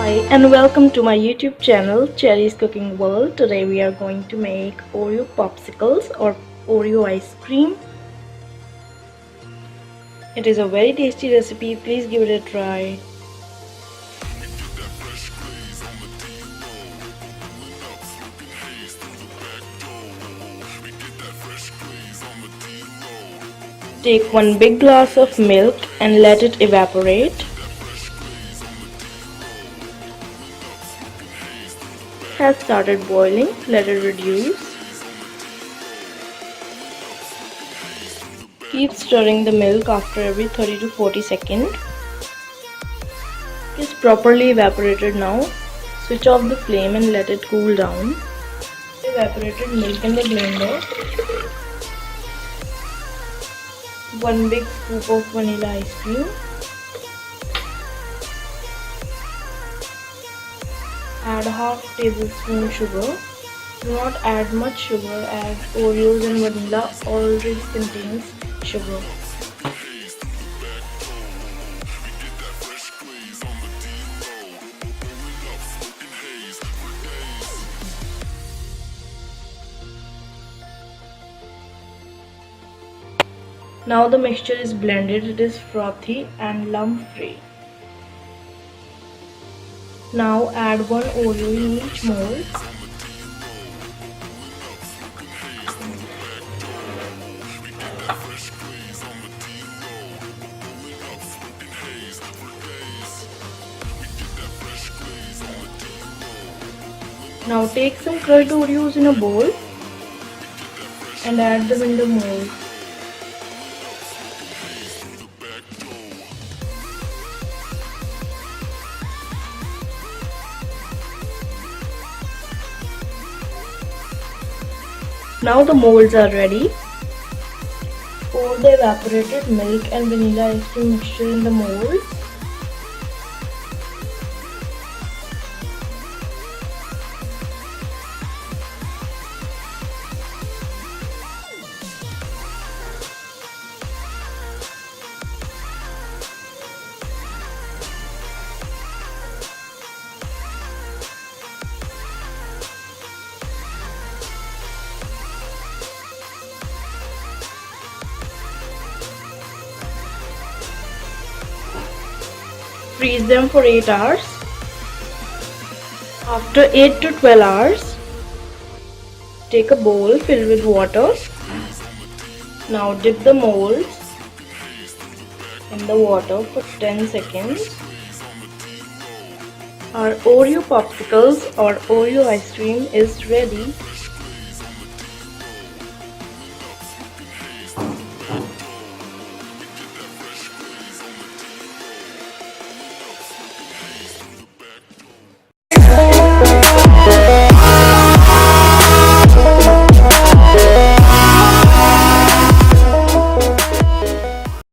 Hi and welcome to my YouTube channel Cherry's Cooking World. Today we are going to make Oreo Popsicles or Oreo Ice Cream. It is a very tasty recipe. Please give it a try. Take one big glass of milk and let it evaporate. Has started boiling, let it reduce. Keep stirring the milk after every 30 to 40 seconds. It is properly evaporated now. Switch off the flame and let it cool down. Evaporated milk in the blender. 1 big scoop of vanilla ice cream. Add half tablespoon sugar. Do not add much sugar as Oreos and vanilla already contains sugar. Now the mixture is blended, it is frothy and lump free. Now add 1 Oreo in each mold. Now take some crushed Oreos in a bowl and add them in the mold. Now the molds are ready. Pour the evaporated milk and vanilla ice cream mixture in the molds. Freeze them for 8 hours. After 8 to 12 hours, take a bowl filled with water. Now dip the molds in the water for 10 seconds. Our Oreo Popsicles or Oreo ice cream is ready.